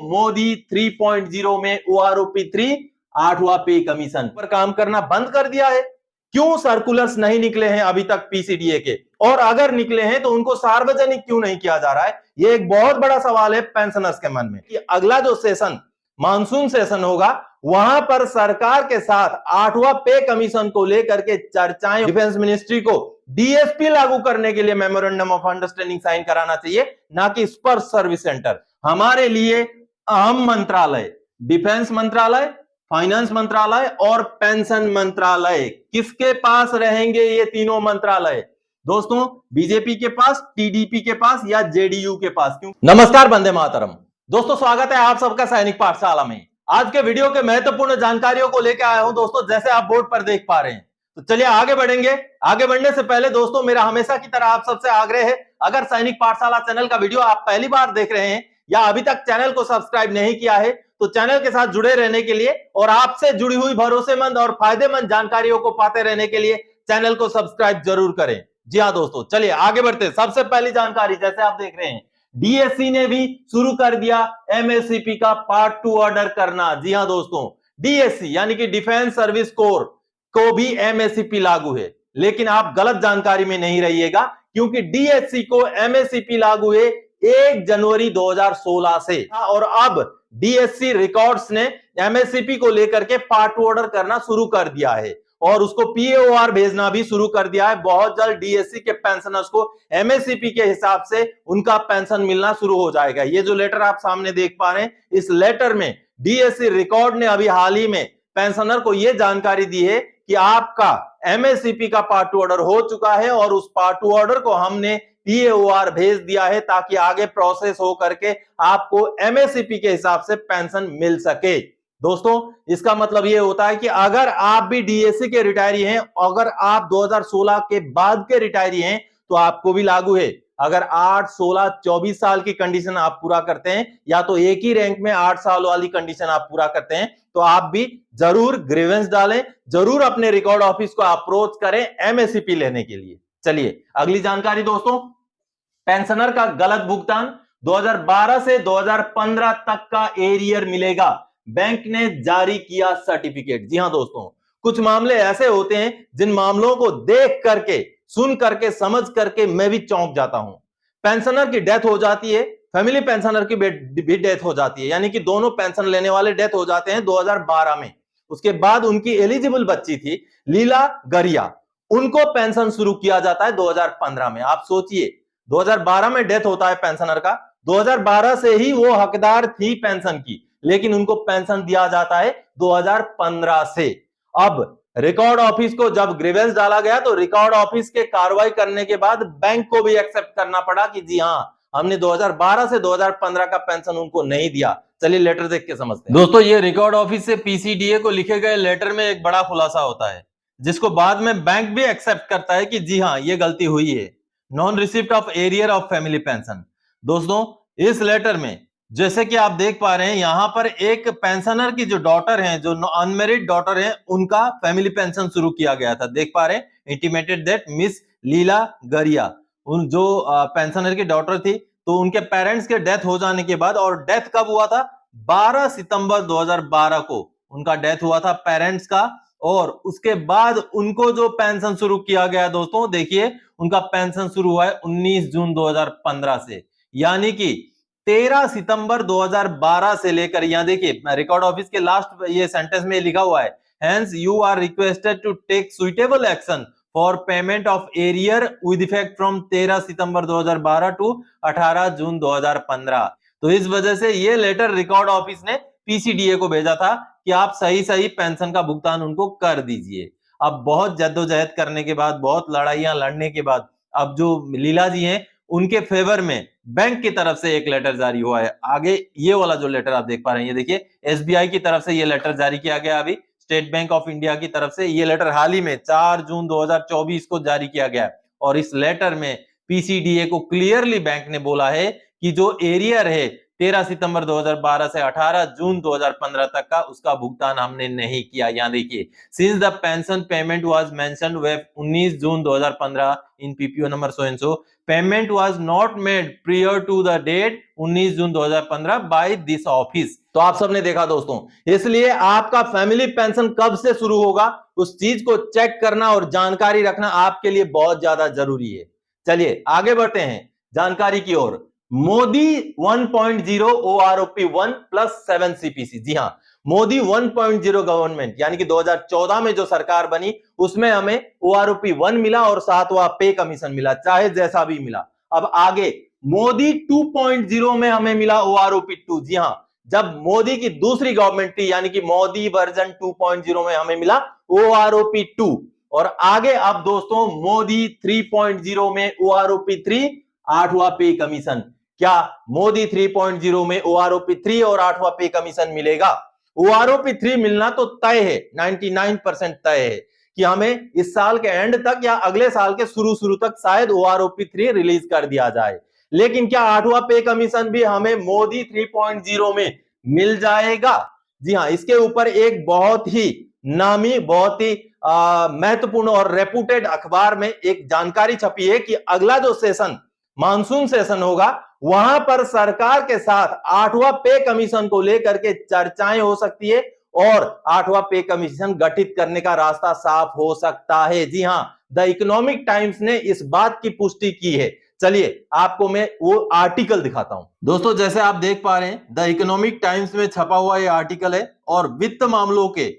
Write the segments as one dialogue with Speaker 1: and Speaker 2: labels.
Speaker 1: मोदी 3.0 में OROP 3 8वां पे commission पर काम करना बंद कर दिया है। क्यों सर्कुलर्स नहीं निकले हैं अभी तक PCDA के, और अगर निकले हैं तो उनको सार्वजनिक क्यों नहीं किया जा रहा है? ये एक बहुत बड़ा सवाल है पेंशनर्स के मन में कि अगला जो सेशन मानसून सेशन होगा वहां पर सरकार के साथ 8वां पे कमीशन को लेकर के चर्चाएं, डिफेंस मिनिस्ट्री को DSP लागू करने के लिए मेमोरेंडम ऑफ अंडरस्टैंडिंग साइन कराना चाहिए, ना कि स्पर्श सर्विस सेंटर। हमारे लिए अहम मंत्रालय डिफेंस मंत्रालय, फाइनेंस मंत्रालय और पेंशन मंत्रालय, किसके पास रहेंगे ये तीनों मंत्रालय? दोस्तों बीजेपी के पास, TDP के पास या JDU के पास? क्यों? नमस्कार, वंदे मातरम। दोस्तों स्वागत है आप सबका सैनिक पाठशाला में। आज के वीडियो के महत्वपूर्ण जानकारियों को लेकर आया हूं दोस्तों, जैसे आप बोर्ड पर देख पा रहे हैं। तो चलिए आगे बढ़ेंगे। आगे बढ़ने से पहले दोस्तों मेरा हमेशा की तरह आप सबसे आग्रह है, अगर सैनिक पाठशाला चैनल का वीडियो आप पहली बार देख रहे हैं या अभी तक चैनल को सब्सक्राइब नहीं किया है तो चैनल के साथ जुड़े रहने के लिए और आपसे जुड़ी हुई भरोसेमंद और फायदेमंद जानकारियों को पाते रहने के लिए चैनल को सब्सक्राइब जरूर करें। जी हाँ दोस्तों, चलिए आगे बढ़ते। सबसे पहली जानकारी, जैसे आप देख रहे हैं DSC ने भी शुरू कर दिया MSCP का पार्ट 2 ऑर्डर करना। जी हाँ दोस्तों, DSC यानी कि डिफेंस सर्विस कोर को भी MSCP लागू है, लेकिन आप गलत जानकारी में नहीं रहिएगा, क्योंकि DSC को MSCP लागू है 1 जनवरी 2016 से, और अब DSC रिकॉर्ड्स ने MSCP को लेकर के पार्ट 2 ऑर्डर करना शुरू कर दिया है और उसको PAOR भेजना भी शुरू कर दिया है। बहुत जल्द DSC के पेंशनर्स को MSCP के हिसाब से उनका पेंशन मिलना शुरू हो जाएगा। ये जो लेटर आप सामने देख पा रहे हैं, इस लेटर में DSC रिकॉर्ड ने अभी हाल ही में पेंशनर को यह जानकारी दी है कि आपका MSCP का पार्ट 2 ऑर्डर हो चुका है और उस पार्ट 2 ऑर्डर को हमने PAOR भेज दिया है ताकि आगे प्रोसेस हो करके आपको MSCP के हिसाब से पेंशन मिल सके। दोस्तों इसका मतलब यह होता है कि अगर आप भी DSC के रिटायरी हैं, अगर आप 2016 के बाद के रिटायरी हैं तो आपको भी लागू है। अगर 8, 16, 24 साल की कंडीशन आप पूरा करते हैं या तो एक ही रैंक में 8 साल वाली कंडीशन आप पूरा करते हैं तो आप भी जरूर ग्रीवेंस डालें, जरूर अपने रिकॉर्ड ऑफिस को अप्रोच करें MSCP लेने के लिए। चलिए अगली जानकारी दोस्तों, पेंशनर का गलत भुगतान 2012 से 2015 तक का एरियर मिलेगा, बैंक ने जारी किया सर्टिफिकेट। जी हां दोस्तों, कुछ मामले ऐसे होते हैं जिन मामलों को देख करके, सुन करके, समझ करके मैं भी चौंक जाता हूं। पेंशनर की डेथ हो जाती है, फैमिली पेंशनर की भी डेथ हो जाती है, यानी कि दोनों पेंशन लेने वाले डेथ हो जाते हैं 2012 में। उसके बाद उनकी एलिजिबल बच्ची थी लीला गरिया, उनको पेंशन शुरू किया जाता है 2015 में। आप सोचिए 2012 में डेथ होता है पेंशनर का, 2012 से ही वो हकदार थी पेंशन की, लेकिन उनको पेंशन दिया जाता है 2015 से। अब रिकॉर्ड ऑफिस को जब ग्रीवेंस डाला गया तो रिकॉर्ड ऑफिस के कार्रवाई करने के बाद बैंक को भी एक्सेप्ट करना पड़ा कि जी हां, हमने 2012 से 2015 का पेंशन उनको नहीं दिया। चलिए लेटर देख के समझते हैं। दोस्तों ये रिकॉर्ड ऑफिस से PCDA को लिखे गए लेटर में एक बड़ा खुलासा होता है, जिसको बाद में बैंक भी एक्सेप्ट करता है कि जी हां ये गलती हुई है। Non receipt of arrear of family pension. दोस्तों इस लेटर में जैसे कि आप देख पा रहे हैं, यहां पर एक पेंशनर की जो डॉटर हैं, जो अनमेरिड डॉटर हैं, उनका फैमिली पेंशन शुरू किया गया था। देख पा रहे हैं, इंटीमेटेड दैट मिस लीला गरिया, उन जो पेंशनर की डॉटर थी, तो उनके पेरेंट्स के डेथ हो जाने के बाद, और डेथ कब हुआ था? 12 सितंबर 2012 को उनका डेथ हुआ था पेरेंट्स का, और उसके बाद उनको जो पेंशन शुरू किया गया दोस्तों, देखिए उनका पेंशन शुरू हुआ है 19 जून 2015 से, यानी कि 13 सितंबर 2012 से लेकर, यहां देखिए रिकॉर्ड ऑफिस के लास्ट ये सेंटेंस में लिखा हुआ है, hence you are requested to take suitable action for payment of arrear with effect from 13 September 2012 to 18 June 2015। तो इस वजह से ये लेटर रिकॉर्ड ऑफिस ने PCDA को भेजा था कि आप सही सही पेंशन का भुगतान उनको कर दीजिए। अब बहुत जद्दोजहद करने के बाद, बहुत लड़ाइयां लड़ने के बाद, अब जो लीला जी हैं उनके फेवर में बैंक की तरफ से एक लेटर जारी हुआ है। आगे ये वाला जो लेटर आप देख पा रहे हैं, ये देखिए SBI की तरफ से ये लेटर जारी किया गया, अभी स्टेट बैंक ऑफ इंडिया की तरफ से ये लेटर हाल ही में 4 जून 2024 को जारी किया गया। और इस लेटर में PCDA को क्लियरली बैंक ने बोला है कि जो एरियर है 13 सितंबर 2012 से 18 जून 2015 तक का उसका भुगतान हमने नहीं किया। यहाँ देखिए, since the pension payment was mentioned with 19 June 2015 in PPO number so and so, payment was not made prior to the date 19 June 2015 by this office. तो आप सबने देखा दोस्तों, इसलिए आपका फैमिली पेंशन कब से शुरू होगा उस चीज को चेक करना और जानकारी रखना आपके लिए बहुत ज्यादा जरूरी है। चलिए आगे बढ़ते हैं जानकारी की ओर। Modi 1.0 OROP 1 plus 7 CPC। जी हां, मोदी 1.0 गवर्नमेंट यानी कि 2014 में जो सरकार बनी उसमें हमें OROP 1 मिला और 7वां पे कमीशन मिला, चाहे जैसा भी मिला। अब आगे मोदी 2.0 में हमें मिला OROP 2। जी हां, जब मोदी की दूसरी गवर्नमेंट थी यानी कि मोदी वर्जन 2.0 में हमें मिला OROP 2। और आगे अब दोस्तों मोदी 3.0 में OROP 3 8वां पे कमीशन। क्या मोदी 3.0 में OROP 3 और 8वां पे कमीशन मिलेगा? OROP 3 मिलना तो तय है, 99% तय है कि हमें इस साल के एंड तक या अगले साल के शुरू तक शायद OROP 3 रिलीज कर दिया जाए। लेकिन क्या 8वां पे कमीशन भी हमें मोदी 3.0 में मिल जाएगा? जी हां, इसके ऊपर एक बहुत ही नामी, बहुत ही महत्वपूर्ण और रेपुटेड अखबार में एक जानकारी छपी है कि अगला जो सेशन मानसून सेशन होगा वहां पर सरकार के साथ 8वां पे कमीशन को लेकर के चर्चाएं हो सकती है और 8वां पे कमीशन गठित करने का रास्ता साफ हो सकता है। जी हां, द इकोनॉमिक टाइम्स ने इस बात की पुष्टि की है। चलिए आपको मैं वो आर्टिकल दिखाता हूं। दोस्तों जैसे आप देख पा रहे हैं, द इकोनॉमिक टाइम्स में छपा हुआ ये आर्टिकल है और वित्त मामलों के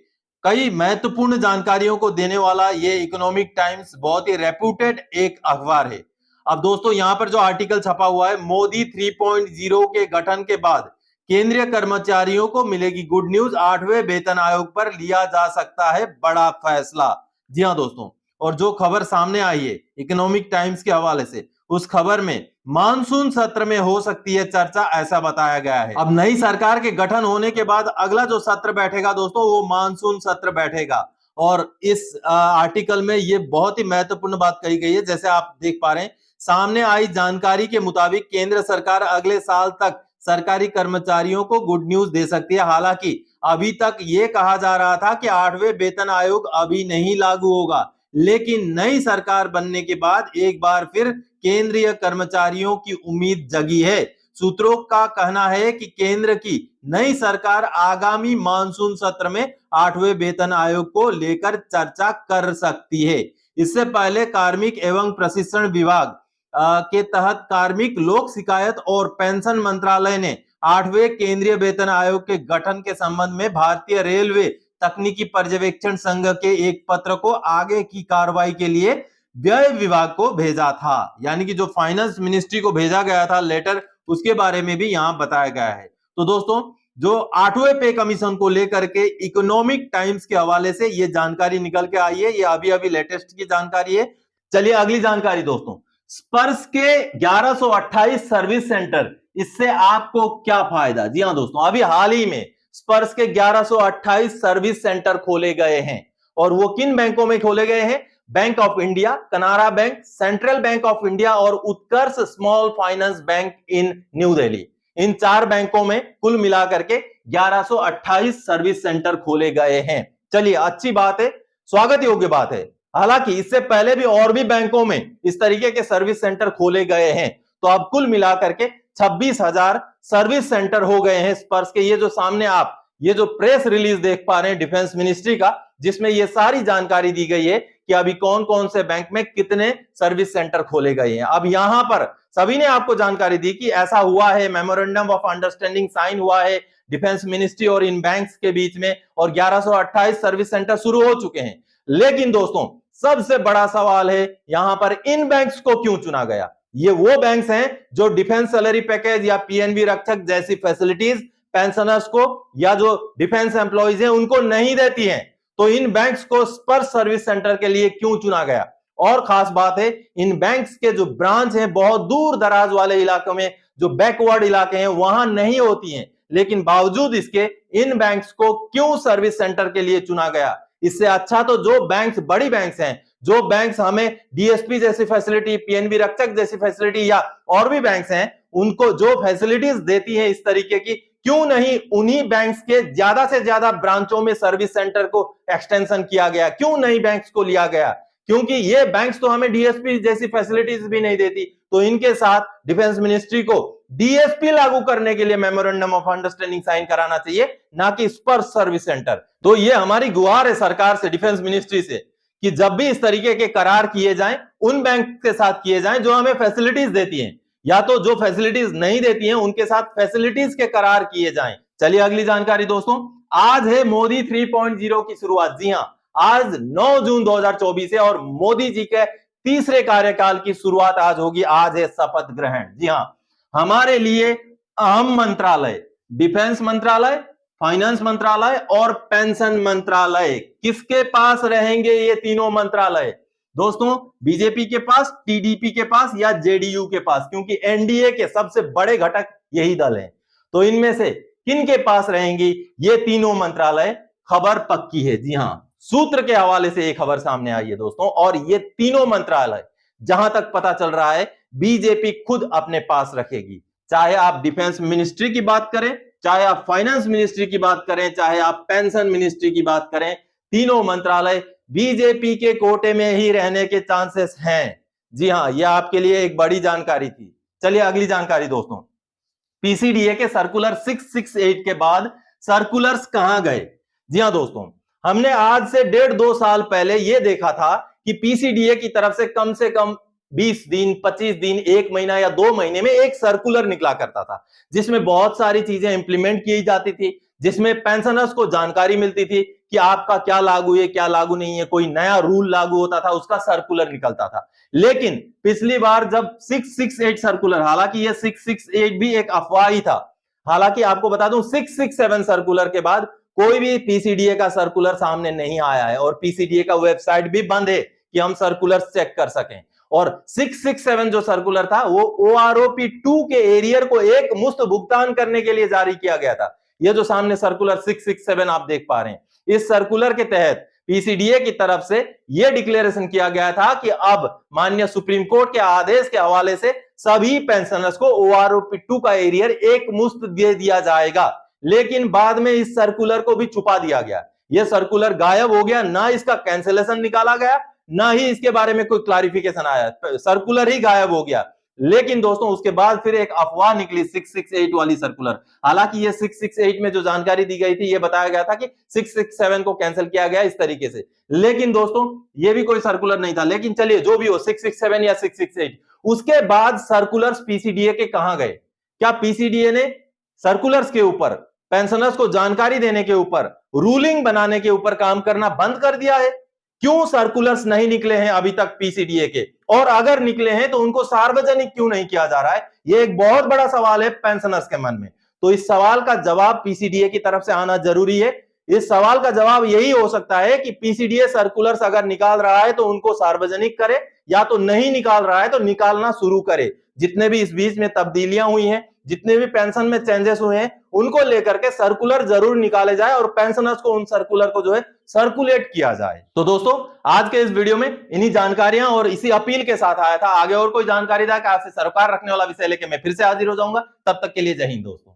Speaker 1: कई महत्वपूर्ण जानकारियों को देने वाला ये इकोनॉमिक टाइम्स बहुत ही रेप्यूटेड एक अखबार है। अब दोस्तों यहां पर जो आर्टिकल छपा हुआ है, मोदी 3.0 के गठन के बाद केंद्रीय कर्मचारियों को मिलेगी गुड न्यूज, 8वें वेतन आयोग पर लिया जा सकता है बड़ा फैसला। जी हां दोस्तों, और जो खबर सामने आई है इकोनॉमिक टाइम्स के हवाले से, उस खबर में मानसून सत्र में हो सकती है चर्चा, ऐसा बताया गया है। अब नई सरकार के गठन होने के बाद अगला जो सत्र बैठेगा दोस्तों वो मानसून सत्र बैठेगा। और इस आर्टिकल में ये बहुत ही महत्वपूर्ण बात कही गई है। जैसे आप देख पा रहे हैं, सामने आई जानकारी के मुताबिक केंद्र सरकार अगले साल तक सरकारी कर्मचारियों को गुड न्यूज दे सकती है। हालांकि अभी तक ये कहा जा रहा था कि 8वें वेतन आयोग अभी नहीं लागू होगा, लेकिन नई सरकार बनने के बाद एक बार फिर केंद्रीय कर्मचारियों की उम्मीद जगी है। सूत्रों का कहना है कि केंद्र की नई सरकार आगामी मानसून सत्र में 8वें वेतन आयोग को लेकर चर्चा कर सकती है। इससे पहले कार्मिक एवं प्रशिक्षण विभाग के तहत कार्मिक लोक शिकायत और पेंशन मंत्रालय ने 8वें केंद्रीय वेतन आयोग के गठन के संबंध में भारतीय रेलवे तकनीकी पर्यवेक्षण संघ के एक पत्र को आगे की कार्रवाई के लिए व्यय विभाग को भेजा था। यानी कि जो फाइनेंस मिनिस्ट्री को भेजा गया था लेटर, उसके बारे में भी यहां बताया गया है। तो दोस्तों जो 8वें पे कमीशन को लेकर के इकोनॉमिक टाइम्स के हवाले से ये जानकारी निकल के आई है, ये अभी अभी लेटेस्ट की जानकारी है। चलिए अगली जानकारी दोस्तों, स्पर्श के 1128 सर्विस सेंटर, इससे आपको क्या फायदा? जी हां दोस्तों, अभी हाल ही में स्पर्श के 1128 सर्विस सेंटर खोले गए हैं और वो किन बैंकों में खोले गए हैं? Bank of India, Canara bank, central bank of India और उत्कर्ष स्मॉल फाइनेंस बैंक इन न्यू दिल्ली। इन 4 बैंकों में कुल मिलाकर के 1128 सर्विस सेंटर खोले गए हैं। चलिए अच्छी बात है, स्वागत योग्य बात है। हालांकि इससे पहले भी और भी बैंकों में इस तरीके के सर्विस सेंटर खोले गए हैं, तो अब कुल मिलाकर के 26,000 सर्विस सेंटर हो गए हैं स्पर्श के। ये जो सामने आप ये जो प्रेस रिलीज देख पा रहे हैं डिफेंस मिनिस्ट्री का, जिसमें ये सारी जानकारी दी गई है कि अभी कौन कौन से बैंक में कितने सर्विस सेंटर खोले गए हैं। अब यहां पर सभी ने आपको जानकारी दी कि ऐसा हुआ है, मेमोरेंडम ऑफ अंडरस्टैंडिंग साइन हुआ है डिफेंस मिनिस्ट्री और इन बैंक्स के बीच में और 1128 सर्विस सेंटर शुरू हो चुके हैं। लेकिन दोस्तों सबसे बड़ा सवाल है यहां पर इन बैंक्स को क्यों चुना गया? ये वो बैंक्स हैं जो डिफेंस सैलरी पैकेज या पीएनबी रक्षक जैसी फैसिलिटीज पेंशनर्स को या जो डिफेंस एम्प्लॉइज हैं उनको नहीं देती हैं। तो इन बैंक्स को स्पर्श सर्विस सेंटर के लिए क्यों चुना गया? और खास बात है, इन बैंक्स के जो ब्रांच हैं बहुत दूर दराज वाले इलाकों में, जो बैकवर्ड इलाके हैं वहां नहीं होती हैं। लेकिन बावजूद इसके इन बैंक्स को क्यों सर्विस सेंटर के लिए चुना गया? इससे अच्छा तो जो बैंक्स बड़ी बैंक्स हैं, जो बैंक्स हमें डीएसपी जैसी फैसिलिटी, पीएनबी रक्षक जैसी फैसिलिटी या और भी बैंक्स हैं उनको जो फैसिलिटीज देती है इस तरीके की, क्यों नहीं उन्हीं बैंक्स के ज्यादा से ज्यादा ब्रांचों में सर्विस सेंटर को एक्सटेंशन किया गया, क्यों नहीं बैंक्स को लिया गया? क्योंकि ये बैंक्स तो हमें डीएसपी जैसी फैसिलिटीज भी नहीं देती, तो इनके साथ डिफेंस मिनिस्ट्री को डीएसपी लागू करने के लिए मेमोरेंडम ऑफ अंडरस्टैंडिंग साइन कराना चाहिए, ना कि स्पर्श सर्विस सेंटर। तो ये हमारी गुहार है सरकार से, डिफेंस मिनिस्ट्री से, कि जब भी इस तरीके के करार किए जाएं, उन बैंक के साथ किए जाएं जो हमें फैसिलिटीज देती हैं, या तो जो फैसिलिटीज नहीं देती हैं उनके साथ फैसिलिटीज के करार किए जाएं। चलिए अगली जानकारी दोस्तों, आज है मोदी 3.0 की शुरुआत। जी हां, आज 9 जून 2024 है और मोदी जी के तीसरे कार्यकाल की शुरुआत आज होगी। आज है शपथ ग्रहण। जी हां, हमारे लिए अहम मंत्रालय, डिफेंस मंत्रालय, फाइनेंस मंत्रालय और पेंशन मंत्रालय, किसके पास रहेंगे ये तीनों मंत्रालय? दोस्तों, बीजेपी के पास, टीडीपी के पास या जेडीयू के पास, क्योंकि एनडीए के सबसे बड़े घटक यही दल हैं। तो इनमें से किन के पास रहेंगी ये तीनों मंत्रालय? खबर पक्की है। जी हां, सूत्र के हवाले से एक खबर सामने आई है दोस्तों, और ये तीनों मंत्रालय जहां तक पता चल रहा है बीजेपी खुद अपने पास रखेगी। चाहे आप डिफेंस मिनिस्ट्री की बात करें, चाहे आप फाइनेंस मिनिस्ट्री की बात करें, चाहे आप पेंशन मिनिस्ट्री की बात करें, तीनों मंत्रालय बीजेपी के कोटे में ही रहने के चांसेस हैं। जी हां, यह आपके लिए एक बड़ी जानकारी थी। चलिए अगली जानकारी दोस्तों, पीसीडीए के सर्कुलर 668 के बाद सर्कुलर्स कहां गए? जी हां दोस्तों, हमने आज से 1.5-2 साल पहले यह देखा था कि पीसीडीए की तरफ से कम 20 दिन, 25 दिन, 1 महीना या 2 महीने में एक सर्कुलर निकला करता था, जिसमें बहुत सारी चीजें इंप्लीमेंट की जाती थी, जिसमें पेंशनर्स को जानकारी मिलती थी कि आपका क्या लागू है, क्या लागू नहीं है, कोई नया रूल लागू होता था, उसका सर्कुलर निकलता था। लेकिन पिछली बार जब 668 सर्कुलर, हालांकि यह 668 भी एक अफवाह ही था, हालांकि आपको बता दूं 667 सर्कुलर के बाद कोई भी पीसीडीए का सर्कुलर सामने नहीं आया है, और पीसीडीए का वेबसाइट भी बंद है कि हम सर्कुलर चेक कर सकें। और 667 जो सर्कुलर था वो ओआरओपी 2 के एरियर को एक मुश्त भुगतान करने के लिए जारी किया गया था। ये जो सामने सर्कुलर 667 आप देख पा रहे हैं, इस सर्कुलर के तहत पीसीडीए की तरफ से यह डिक्लेरेशन किया गया था कि अब माननीय सुप्रीम कोर्ट के आदेश के हवाले से सभी पेंशनर्स को ओआरओपी 2 का एरियर एक मुश्त दे दिया जाएगा। लेकिन बाद में इस सर्कुलर को भी छुपा दिया गया, यह सर्कुलर गायब हो गया, ना इसका कैंसिलेशन निकाला गया, ना ही इसके बारे में कोई क्लैरिफिकेशन आया, सर्कुलर ही गायब हो गया। लेकिन दोस्तों उसके बाद फिर एक अफवाह निकली 668 वाली सर्कुलर। हालांकि ये 668 में जो जानकारी दी गई थी, ये बताया गया था कि 667 को कैंसिल किया गया इस तरीके से, लेकिन दोस्तों ये भी कोई सर्कुलर नहीं था। लेकिन चलिए जो भी हो, 667 या 668, उसके बाद सर्कुलर्स पीसीडीए के कहां गए? क्या पीसीडीए ने सर्कुलर्स के ऊपर, पेंशनर्स को जानकारी देने के ऊपर, रूलिंग बनाने के ऊपर काम करना बंद कर दिया है? क्यों सर्कुलर्स नहीं निकले हैं अभी तक पीसीडीए के, और अगर निकले हैं तो उनको सार्वजनिक क्यों नहीं किया जा रहा है? यह एक बहुत बड़ा सवाल है पेंशनर्स के मन में। तो इस सवाल का जवाब पीसीडीए की तरफ से आना जरूरी है। इस सवाल का जवाब यही हो सकता है कि पीसीडीए सर्कुलर्स अगर निकाल रहा है तो उनको सार्वजनिक करे, या तो नहीं निकाल रहा है तो निकालना शुरू करे। जितने भी इस बीच में तब्दीलियां हुई हैं, जितने भी पेंशन में चेंजेस हुए हैं, उनको लेकर के सर्कुलर जरूर निकाले जाए और पेंशनर्स को उन सर्कुलर को जो है सर्कुलेट किया जाए। तो दोस्तों आज के इस वीडियो में इन्हीं जानकारियां और इसी अपील के साथ आया था। आगे और कोई जानकारी था कि आपसे सरोकार रखने वाला विषय लेके मैं फिर से हाजिर हो जाऊंगा। तब तक के लिए जय हिंद दोस्तों।